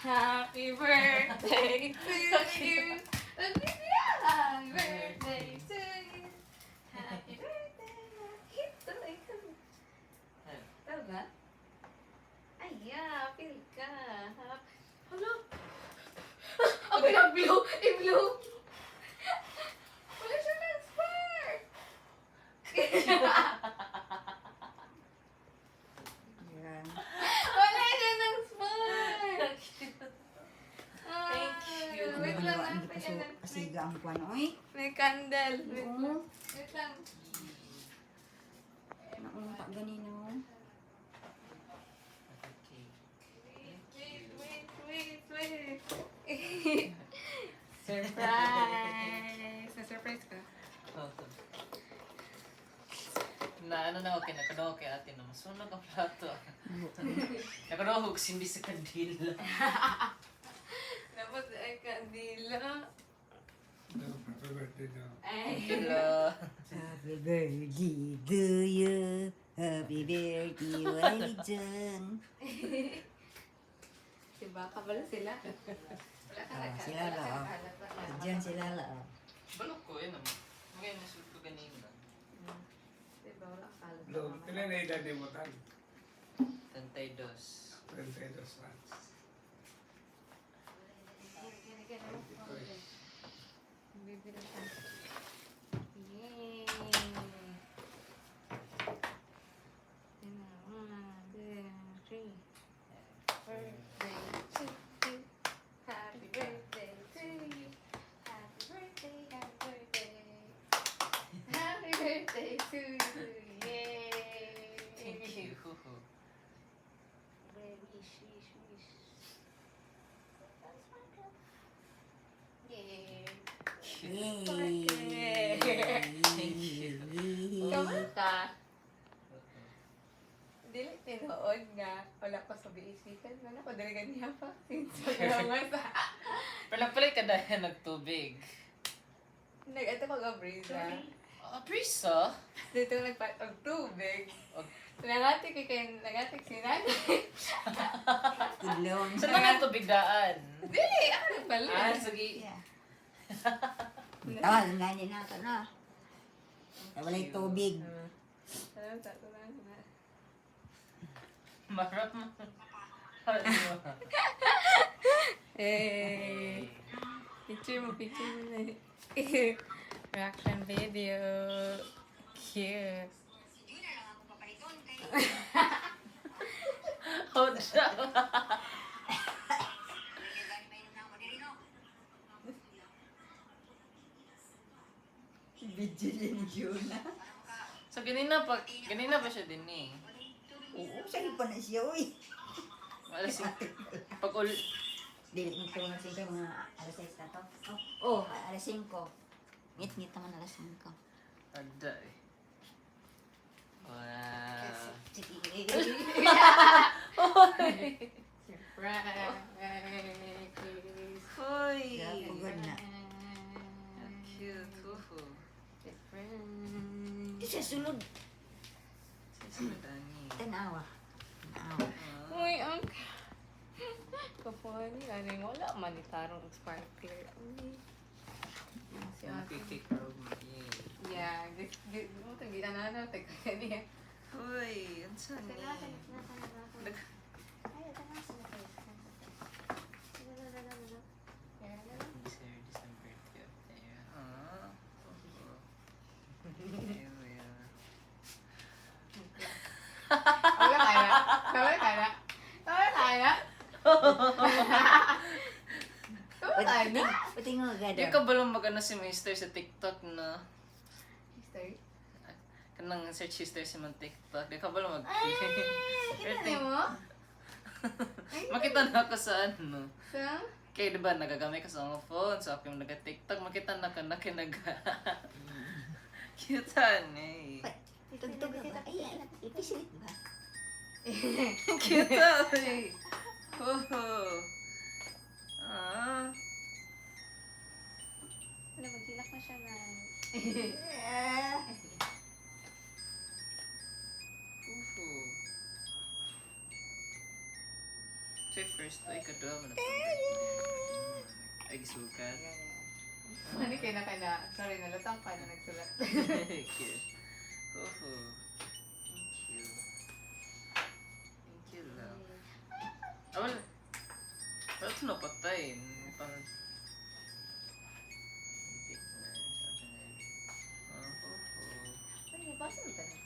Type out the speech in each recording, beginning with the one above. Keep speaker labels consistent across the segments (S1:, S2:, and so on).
S1: Happy birthday to you. Happy birthday to you. Happy birthday. Ito, ikaw. Tama ba? Ay, yeah. Feel ka. Hello? Ako nag-blow. I-blow. Wala siya nag-spark.
S2: Yan.
S1: Wala siya nag-spark.
S3: Thank you.
S1: Wait lang.
S2: Hindi pa so pasiga ang kwan. Oy,
S1: May candle. Wait
S2: Oo.
S1: lang. Wait lang.
S2: naunta ganino.
S1: Wait. Surprise! Na-surprise ka?
S3: Na ano na okay, nakadaw kay ate na masunog ang plato. Nakadaw ko simbi sa kandila.
S1: Dapat ay kandila.
S4: Happy birthday daw.
S1: Ay.
S3: Hello.
S2: Happy birthday to you. Happy birthday, Walijan.
S1: Si Baka pala sila. Wala ka
S2: Ah,
S1: na
S2: sila lang. Diyan sila lang.
S3: Balok ko yun naman. Ngayon nasud ko kanina.
S1: Diba wala ka
S4: Lo, pila na edad ni mo tan?
S3: 32.
S4: 32 months.
S1: Bibili siya. Yay! One, two, three. Birthday to you. Happy birthday to you. Happy birthday, happy birthday. Happy birthday to you. Yay!
S3: Thank you.
S1: Wish. Yay!
S2: Yay!
S3: Thank you.
S1: Kamusta? Dili tinuod nga. Wala pa sa biisikan. Wala ko dali ganiya pa. Sinsayaman sa...
S3: Pala ka dahil nagtubig.
S1: Nag-ato ko ga brisa.
S3: Prisa?
S1: Dito nagpatog tubig.
S3: Og-
S1: Nangati si nanay.
S2: Tulong.
S3: Saan naman tubig daan?
S1: Dili! Ako nagpala.
S3: Sige.
S2: Yeah. Tawag nga niya nato na. Walay tubig.
S1: Alam sa ito lang na.
S3: Marap mo.
S1: Eh, picture mo na. Reaction video. Cute.
S3: Hold siya.
S2: Video din yun na.
S3: So ganina pa siya din eh.
S2: Oo, sa'yo pa na siya, uy.
S3: Alas pag ul
S2: Dili, nito nga siyempre mga alas 6 na to. Oh, alas 5. Ngit-ngit naman alas 5.
S3: ada eh. Wow.
S2: Sige.
S1: Surprise.
S3: Hoy.
S2: Pagod na.
S3: Cute. Uhu.
S2: Ito siya sulod.
S3: Susunod ani.
S2: Tanawa.
S1: Uy, ang... Kapag ano yung wala man ni tarong sparkler. Uy. Si
S3: Ang
S1: ate.
S3: kikik proud mo. Yay.
S1: Yeah, mo ito ginanana. Teka niya.
S3: Hoy, ang saan ni? December 30th. Ah.
S1: Wala kaya. Wala kaya. Wala kaya. Wala kaya.
S2: Pati nga
S3: Di
S2: agad.
S3: ka ba lang mag-ano si Mister sa TikTok na?
S1: History.
S3: Kanang search history si mga TikTok. Di ka ba lang mag...
S1: Kita mo?
S3: Makita na ako sa ano.
S1: Sa?
S3: Kaya diba nagagamay ka sa mga phone. So ako yung nag-TikTok. Makita na ka na kinaga. Cute eh.
S2: Tugtog ka. Ay, ipisilit ba?
S3: Cute eh. Hoho. Ah.
S1: Wala, magkilak na siya na.
S3: Uhu. Say first to ikadua mo na. Ay, gisukat.
S1: Ano kayo na kaya na, sorry, nalatang pa na nagsulat.
S3: Thank you. Oho. Thank you. Thank you, love. Ah, wala. Wala ito napatay. Parang...
S1: Ay, basta mo tayo.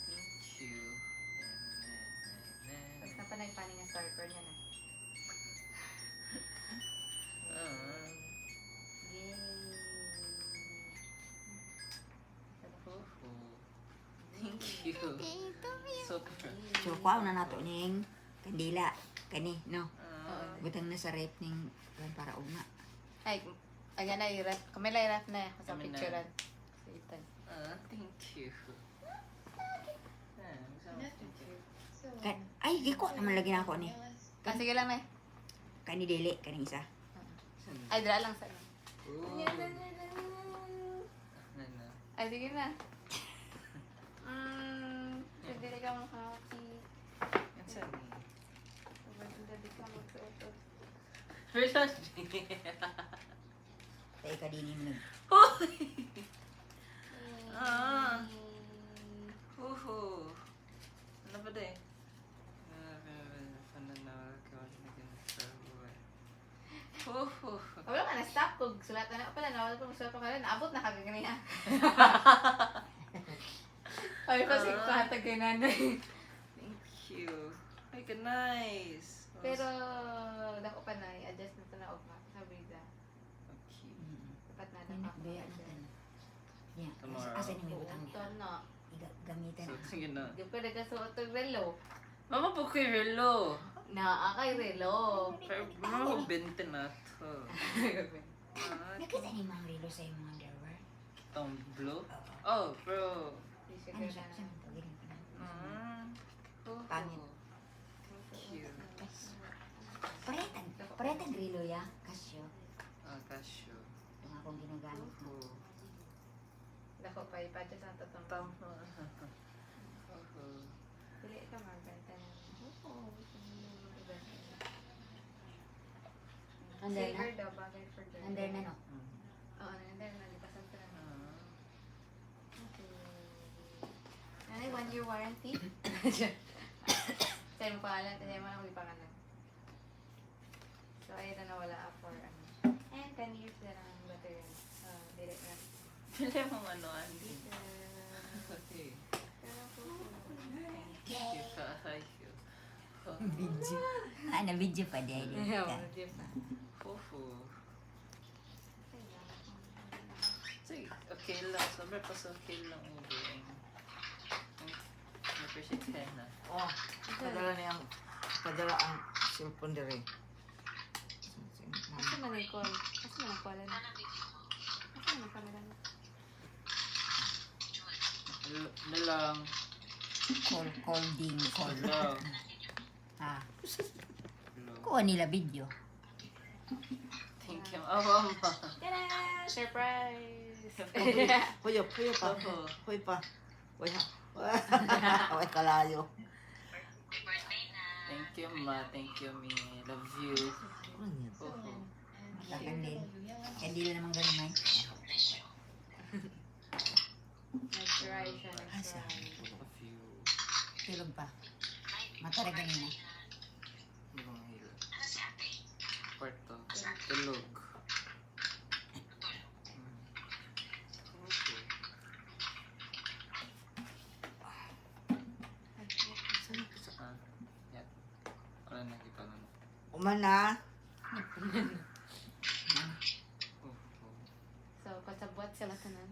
S3: Thank you.
S1: Tapos na pa na yung paning na starter niya na. Yay!
S3: Thank you. Super.
S2: So, kuha na nato ning kandila. Kani, no?
S3: Ah,
S2: Butang na sa rep ning para ugma.
S1: Ay, ayan na i-rap. Kami lang i-rap na ako sa
S3: Kami na.
S1: picturean. Sa itan.
S3: Thank you.
S2: Ay, giko naman lagi na ako ni.
S1: Ah, sige lang na
S2: Kani dili, kaning isa.
S1: Ay, dra lang sa
S3: Ooh.
S1: Ay, sige na. Hindi ka makaki.
S3: Yan sa ni.
S1: Hindi ka magsuot.
S2: Tay ka din mo.
S3: Ah. Uhu. Ano ba din?
S1: Wala ka na stop kung sulatan na. Pala, nawala ko magsulat pa ka rin. Naabot na kagaganiya. Ay, kasi kahatag kay nanay.
S3: Thank you. Ay, ka nice.
S1: Pero, dako pa na, i-adjust na ito na ugma. Sabi da.
S3: Okay.
S1: Dapat na
S2: Ano
S1: dapat.
S2: ba yan? Ya,
S3: Tomorrow.
S2: asa ni may butang
S1: Ito
S2: niya?
S1: na.
S2: Gamitan.
S3: So, sige na.
S1: Di pa nagkasuot ng relo.
S3: Mama po kay Relo.
S1: Naakay relo.
S3: Pero mama ko 20 na to.
S2: Nakita ni Mang Rilo sa imong underwear?
S3: Itong blue?
S2: Oo.
S3: Oh, bro.
S1: Di siya
S2: Ano siya?
S1: gana.
S2: Saan ito? Ganyan pa na. Pangit.
S3: Cute.
S2: Paretan Rilo ya? Casio.
S3: Casio.
S2: Yung akong ginagamit mo.
S3: Oh.
S1: Dako pa, ipa-adjust ang tatong.
S3: Tama.
S1: Dili ka magbenta na. Oo.
S2: Under na?
S1: Silver daw, bagay for girl.
S2: Under na no?
S1: Oo, under na. Di pa sa tra.
S3: Ah.
S1: Okay. Nanay, 1-year warranty? Tayo mo pangalan, tayo mo lang kung pangalan. So, ayun na nawala for ano. And 10 years na lang ang battery. Direct na.
S3: Dili mo ano, Andy. Okay. Thank you, kahayo.
S2: Video. Na video pa dahil.
S3: Fufu. Sige, okay lang. Sobrang pas okay lang mo doon. Appreciate ka na.
S5: Oh, padala ang cellphone dere.
S1: Asa man yung call? Asa man ang call? Asa man ang camera?
S3: Na lang.
S2: Colding.
S3: Hello.
S2: Ah,
S3: Hello.
S2: kuha nila video.
S3: Thank you. Oh, mama.
S1: Tada! Surprise!
S5: Hoy pa.
S3: Oo.
S5: Hoy pa. Hoy ha. Hoy kalayo.
S3: Thank you, ma. Thank you, me. Love you. Oo.
S2: Kandil. Kandil naman ganun may.
S1: Nag-try siya, nag-try.
S3: Love you.
S2: Tulog pa. Matara ganina.
S3: Ibang hilo. Kwarto. Tulog. Okay. Ah, yan. Wala na kita na.
S5: Umana.
S1: So, kasabwat sila tanan.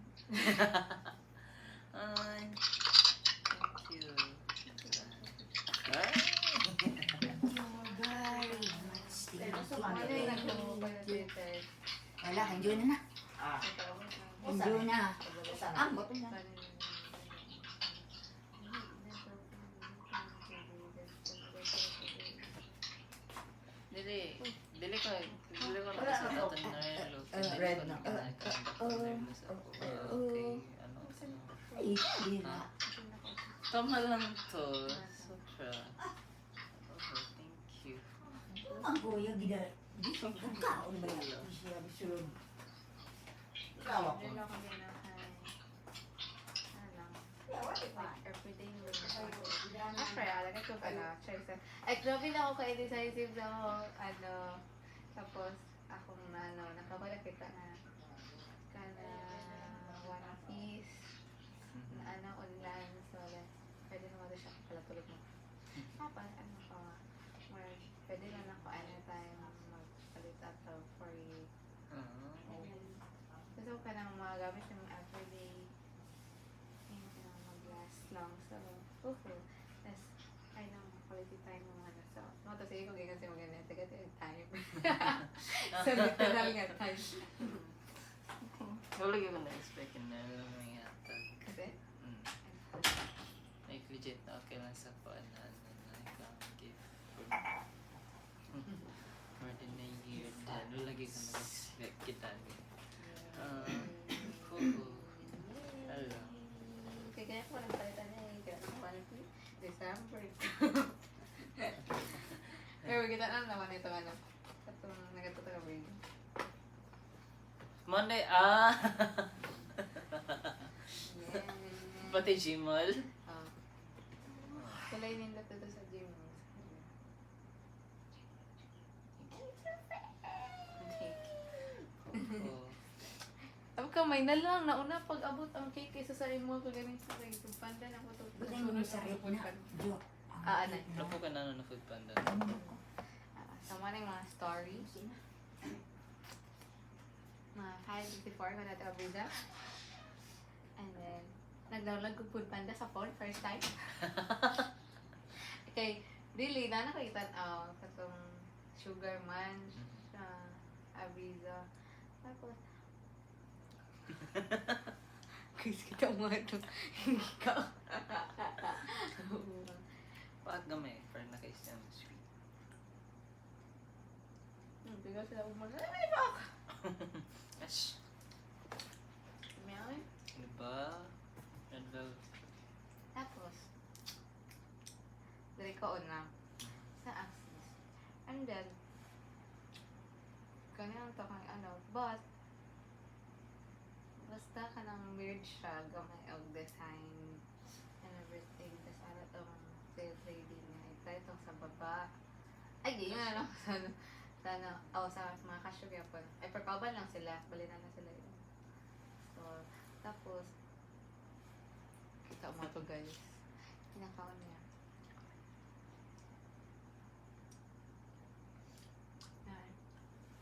S3: Ay. Thank you. Ay.
S1: Ano yung nagtumupan na Twitter?
S2: Wala, kandiyo na na. Kandiyo na. Ang boto na.
S3: Dili ko nakasadato ni Narelo.
S5: Red na.
S3: Okay, ano.
S2: Ay, hindi na.
S3: Tama lang to. Sobra.
S5: ang kuya, gida. Kaon ba yan? Siya, bisulog. Lawak
S1: Hindi
S5: ko.
S1: lang kami na ano, like everyday na lang. Actually, alaga ko pala. Ay, grabe na ako ka-indecisive na ako. Ano, tapos, akong ano, nakawala kita na One Piece na ano, online. So, like, pwede naman ito siya pala tulog mo. Tapos, ano ko, more, pwede na ako anytime magpalit ato for you. Gusto ko ka nang magagamit ng everyday. Hindi ka nang mag-last lang. So, tas, ay nang quality time mo ano. So, no, tapos sige ko ganyan kasi mag-ganyan. Time. So, literal nga time.
S3: Wala ko na-expect na may hatag.
S1: Kasi,
S3: Like legit na okay lang sa kuan na ikaw gift for the new year. Wala lagi ko na-expect kita. Hello.
S1: kaya kaya ko walang palitan niya eh. Kaya ako December. Pero kita na naman ito ano. Itong nagatuto ka ba yun?
S3: Monday, pati Gmall.
S1: Ah. Kulay nila ito sa gym.
S3: Oh.
S1: Ang kamay na lang, nauna pag-abot ang cake kaysa sa imo ko galing sa kayo. Panda na ko to.
S5: Buti mo sa rin na. Jo.
S1: Ano?
S3: Napo ka na na food panda.
S1: Sama na yung mga story. Mga 5:54 ko na ito abuda. And then, nag-download ko Food Panda sa phone, first time. Okay, dili na nakita katong Sugar Man sa Abiza. Tapos, kasi kita mo ito. Ikaw.
S3: Bakit gamay? Para naka-isang sweet.
S1: Bigla sila umaga. Ay, bak!
S3: Ash.
S1: Meow.
S3: Diba? Red velvet.
S1: Tapos, dari ko na sa Axis. And then, ganyan to kang ano, but, basta ka ng weird siya, gamay og design and everything. Tapos ano tong sales lady niya, ito itong sa baba. Ay, di yun na lang sa mga cashier po. Ay, perkaban lang sila, balinan na sila yun. So, tapos, kita mo to guys. Kinakaon niya. Ay.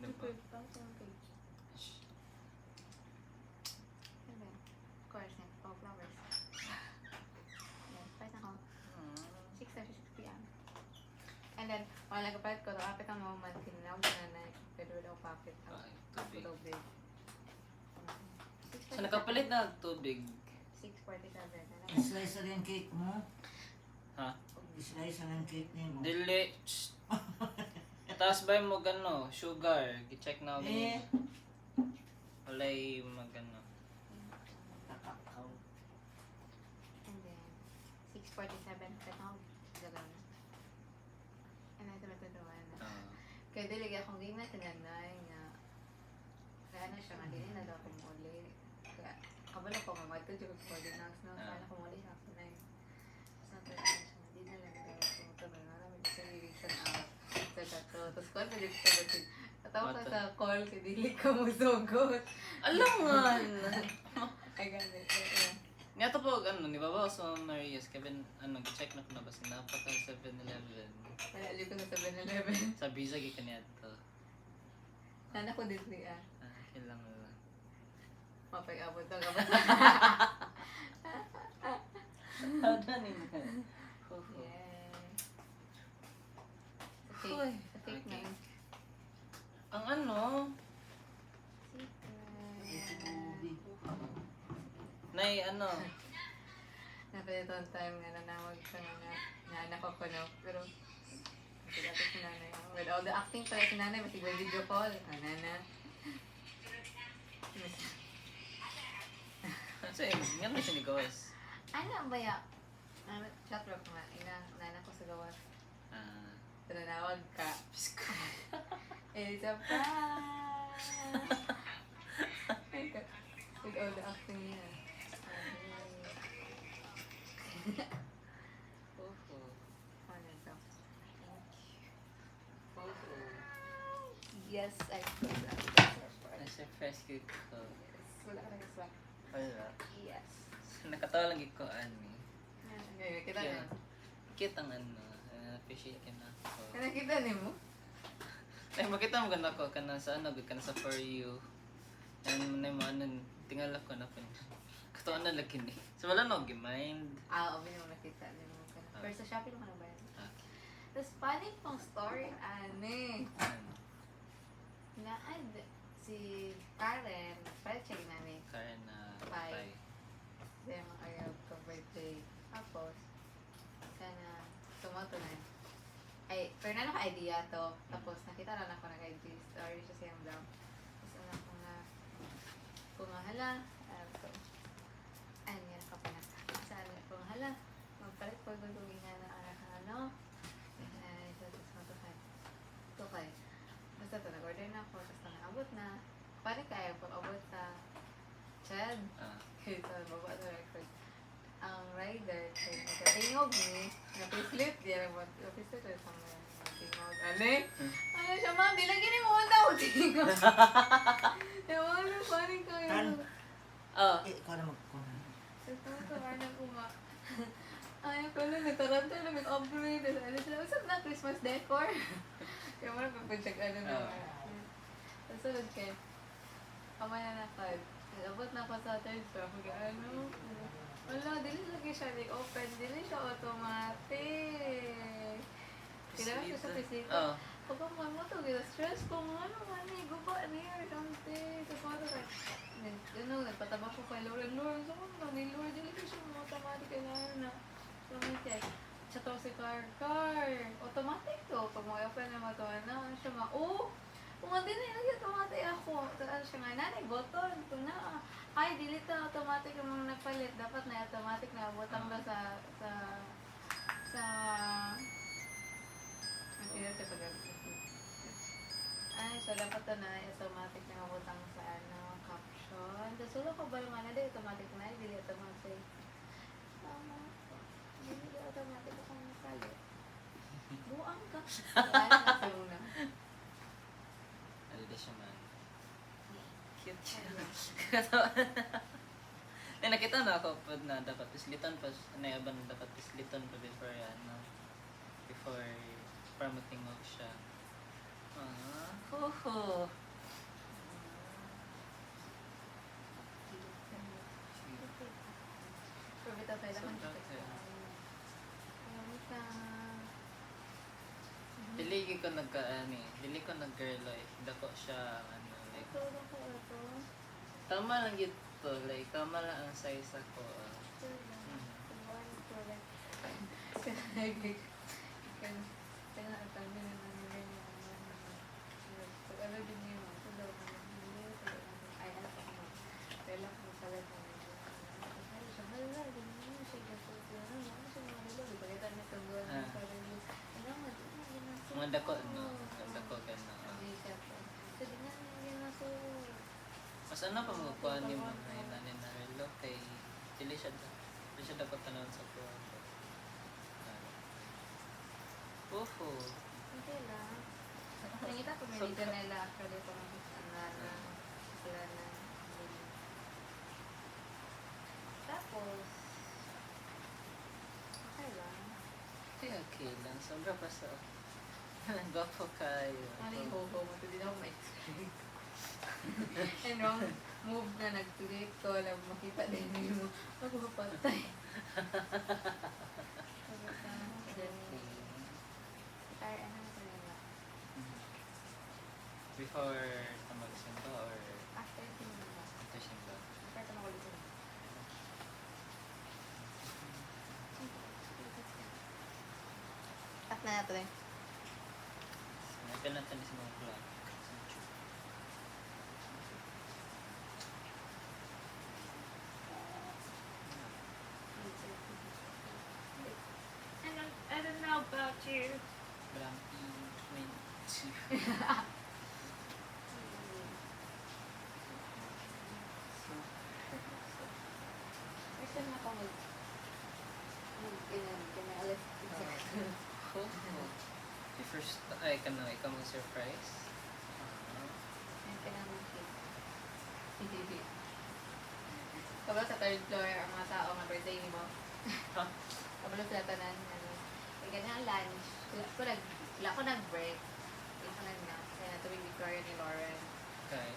S3: Diba?
S1: Page.
S3: Ash.
S1: And then, of course, yan. Oh, flowers. Yan. Kahit ako. 6:36 p.m. And then, wala nagpapalit ko. Nakapit ang moment. Kinawag na na. Pero wala akong pakit.
S3: Ay, tubig.
S1: Tubig.
S3: So nakapalit na tubig.
S1: 6:47.
S5: Slice na yung cake mo.
S3: Ha?
S5: Slice na yung cake niya mo.
S3: Dili. Tapos ba mo gano? Sugar. I-check na ako. Walay magano.
S5: Kakakaw.
S1: And then, 6:47. Kinawag. Gagawin na. And then, tumatutuwa na. Kaya dilig akong game na tinanay nga. Kaya ano siya nga, hindi na daw akong muli. Kaya, kabalo ko nga, ito dyan ko din na. Sana ko muli na ako na yun. Tapos natin, ano siya, hindi na lang daw ako tumutulong. Naramit sa reaction out. Sa tato. Tapos kung ano dito sa batin. Tatawa ka sa call, kaya dilig ka mo sugot.
S3: Alam nga!
S1: Ay, ganit. Ayun.
S3: Niya to po, ano, ni Baba sa Marias, Kevin, ano, check na ko na ba sinapaka 7-Eleven.
S1: Nalali ko na sa 7-Eleven.
S3: Sa Biza, gikan niya to.
S1: Nana ko din niya.
S3: Kailangan lang.
S1: Mapag-abot na ka ba?
S3: Ano ni mo?
S1: Yeah.
S3: Uy.
S1: Sa cake na yun.
S3: Ang ano? Nay, ano?
S1: Napalito ang time nga nanawag ka nga anak ko no. Pero, kasi dati si nanay. With all the acting pala si nanay, masig video call. Nana.
S3: So, nga na siya ni Gawes.
S1: Ano ba ya? Chat rock nga. Nana ko sa gawas. Nanawag ka. It's a prank! With all the acting niya.
S3: Oho.
S1: Ano ito?
S3: Oho.
S1: Yes, I feel that.
S3: Na-surprise ko ko.
S1: Yes, wala ka nag-swag.
S3: Wala.
S1: Yes.
S3: Nakatawa lang ko ani.
S1: Ngayon, kita
S3: Yeah.
S1: na.
S3: Kita ang appreciate ka na ako.
S1: Nakita ni mo?
S3: Ay, makita mo ganda ko ka na sa ano, ka na sa For You. And na mo ano, tingala ko na po. Katuan na laki ni. So wala no, mind.
S1: Oo, mo nakita ni mo. Pero sa Shopee naman ba yan?
S3: Okay.
S1: Tapos funny pang story, ane. Na-add si Karen, pa-check namin.
S3: Karen na
S1: Bye.
S3: bye.
S1: Kaya mga ayaw ka birthday. Tapos, kana, tumoto na. Ay, pero na naka-idea to. Tapos, nakita lang ako nag-IG story siya siyang daw. Tapos, ano ko na, kung hala, so, ayun nga, kapanak. Saan, kung hala, magpalit po gagawin nga na ano, ay, tapos matukay. Tukay. Basta ito, nag-order na ako, tapos naabot na. Paano kaya pag-abot sa Chad? Okay, so, baba na record. Ang rider, kaya nagkatingog ni, napislit, di alam mo, napislit or sa mga natingog. Ano eh? Ano siya, ma'am, di lagi ni mo daw, tingog. Ewan mo, paano kayo?
S5: Tan.
S3: Oh.
S5: Ikaw na magkuhan.
S1: Sa totoo, ano ko nga. Ay, ako na, nagtaranta na, mag-upgrade. Tapos, ano sila, usap na, Christmas decor. Kaya mo na, papacheck, ano na. Tapos, sunod kayo. Kamaya na nakad. Abot na ako sa third floor. Ano? Wala, dili lagi siya open. Dili siya automatic. Kailangan siya sa pisita.
S3: Oh.
S1: Kapag mo ito, gila stress ko. Ano, guba niya or something. Tapos mo ito, nagpatabak ko kay Lauren. Lauren, saan mo ni Lauren? Dili ko siya automatic. Kailangan na. Automatic. Siya to si Car. Automatic to. Pag mo open na mo ito, ano, siya kung hindi na yung automatic ako, ano siya nga, nanay, button, ito na, ay, delete na automatic yung mga nagpalit, dapat na automatic na butang ba sa, ang sila siya pag ay, so dapat na automatic na butang sa, ano, caption, tapos wala ko ba yung ano, di automatic na, delete automatic, delete automatic akong nagpalit, buang ka, yan, nasa muna.
S3: Alda siya man. Cute siya. Nakita na ako po na dapat pisliton pa. Naiaban na dapat pisliton pa before before promoting mo siya. Hoho.
S1: Pero bitaw tayo lang.
S3: Dili ko dili ko nag-girl life. Dako siya, ano, like, tama lang yun to, like, tama lang ang size ako. Mga dako, no? Ang dako ka na. Mas ano pa mga kuha ni mo na inanin na relo kay dili siya dako tanawon sa kuha ko. Oho.
S1: Okay lang. Nakita ko may dito nila actually kung sila na. Tapos, okay lang.
S3: Okay lang. Sobra pa sa gwapo kayo.
S1: Ano yung hoho mo? Hindi na ako ma-experience. And wrong move na nag-tweet ko, alam makita din mo. Magpapatay.
S3: Before ka magsimba or
S1: After simba.
S3: after simba?
S1: After ka makulitin. At na natin eh.
S3: Nagkan natin sa mga vlog.
S1: I don't know about you.
S3: Walang
S1: First time ako alas
S3: Oh. The first, ay, ikaw mo surprise.
S1: Kabalo sa third floor, ang mga tao nga birthday ni mo.
S3: Ha?
S1: Kabalo sila tanan, may ganyan lunch. Wala ko nag-break. Wala ko na. Kaya natubig Victoria ni Lauren.
S3: Okay.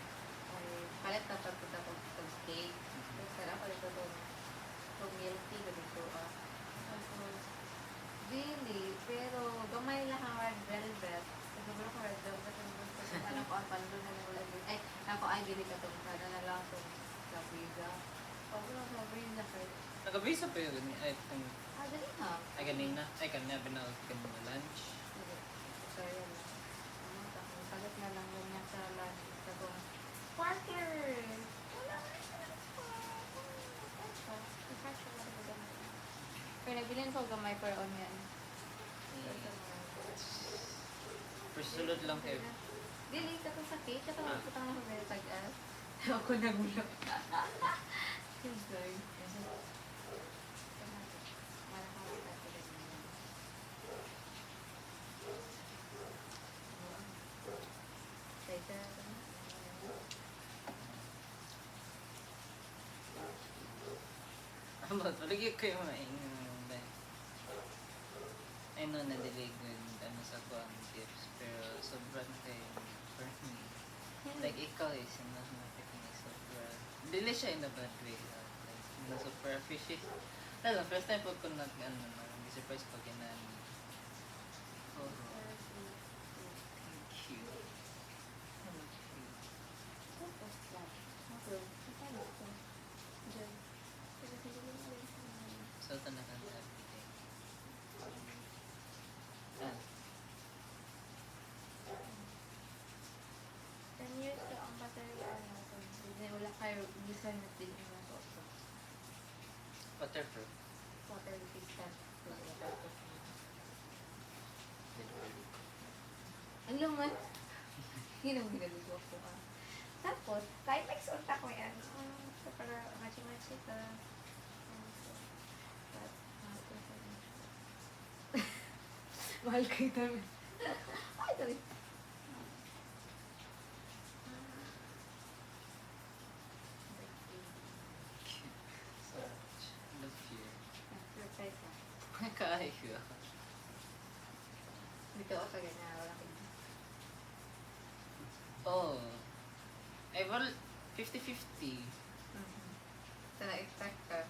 S1: Ay, palit na pagpunta ko sa cake. Tapos sarap palit ko itong milk tea, gabi ko. Tapos, really, pero gamay lang ang red velvet. Siguro ko red velvet. Ano ko, ang palo na lang ulit. Ay, ako ay gili ka itong sana na lang itong sa Brisa. Oo, sa Brisa.
S3: Nagabisa pa yun. Ay,
S1: Dali na.
S3: ay, kanina. Ay, kanina, binawag ka mo lunch.
S1: Sorry, palit na lang yun niya sa lunch. Sabi ko, Parker! Wala na siya. Pero nabilin ko gamay para on yan.
S3: Persulod lang kayo.
S1: Dili, ka sa cake. Katawag ko tang nakabili tag-as. Ako nagulog. Sorry.
S3: Ano ba? Lagi kayo maingin. I know na good ano sa kuang tips, pero sobrang kayo for me. Like ikaw is sobrang dili siya in a bad way. Like, na super appreciate. Lalo, first time po ko surprise ko kinan. Oh, thank you. So, tanakan na everything. Ah,
S1: 10 years ko ang battery wala kayo design na din yung mga to.
S3: waterproof.
S1: Water resistant. Ang luman. Yun ang ginagawa ko. Tapos, kahit like sunta ko yan. So, para machi-machi ka. Mahal kayo namin. Ay, dali.
S3: So much. Love you.
S1: Surprise na.
S3: Kaayo.
S1: Dito ako sa ganyan. Wala kayo.
S3: Oh. Ay, well, 50-50.
S1: So, na-expect ka.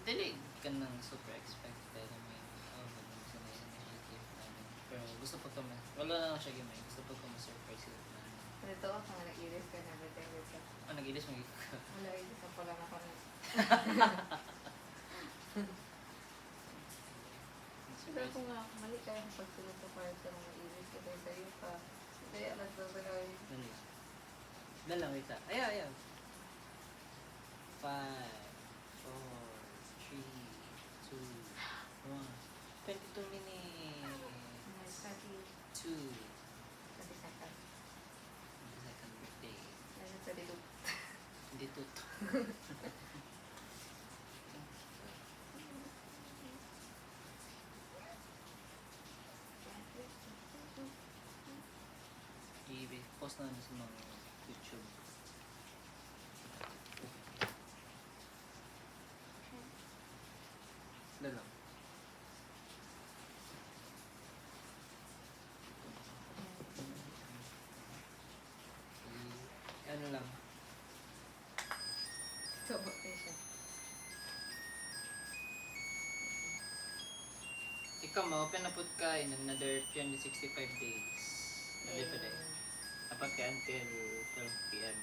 S3: Dili ka nang super expected. I mean, ganun sa nai-gift namin. Pero gusto pa kami. Wala na siya gimay. Gusto pa kami surprise it namin.
S1: Dito ako nga nag-iris ka na. Everything ka.
S3: Oh, nag-ilis mag-gift ka.
S1: Wala, iris ang pala na kami. Pero kung nga, mali kayo ang pagsunod sa para sa mga iris ka dahil sa'yo pa. Hindi, alas daw ba gawin?
S3: Dali. Dala, wait lang. Ayaw, ayaw. 5, 4, 3, 2, 1. 22 minutes. 2.
S1: 22nd.
S3: Second birthday.
S1: Ano sa dito?
S3: Hindi to. I-post na sa mga YouTube. Dala. Ano lang.
S1: So, okay siya.
S3: Ikaw ma-open na po ka in another 365 days. Hindi pa din. Dapat ka until 12 p.m.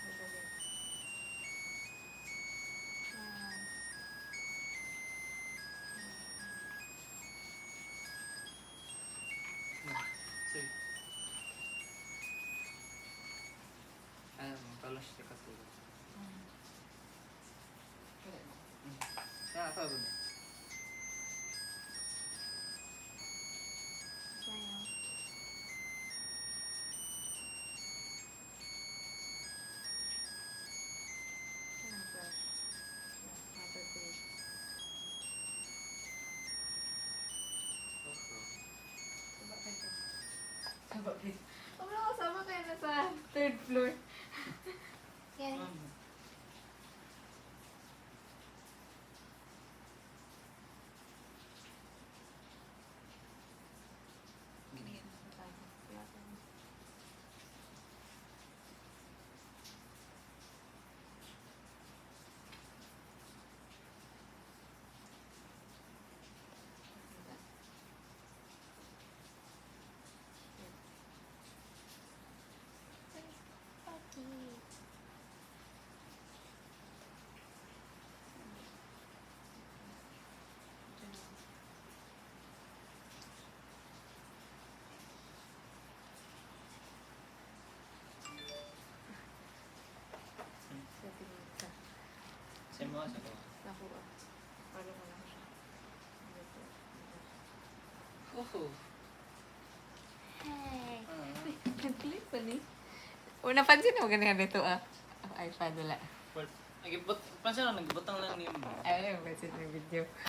S1: Madali.
S3: Sir. Kalau siya katulog. Kaya ako ba?
S1: third floor. Yan.
S3: Sa mo sa ko.
S1: Nakuha. Palo ko lang siya.
S3: Oh.
S1: Hey!
S3: Ah.
S1: Nag-click pa ni. O, napansin mo ganyan dito ah. Oh, iPad wala.
S3: Nagibot, pansin na nagbutang lang ni mo.
S1: Ayun, yung message ng video.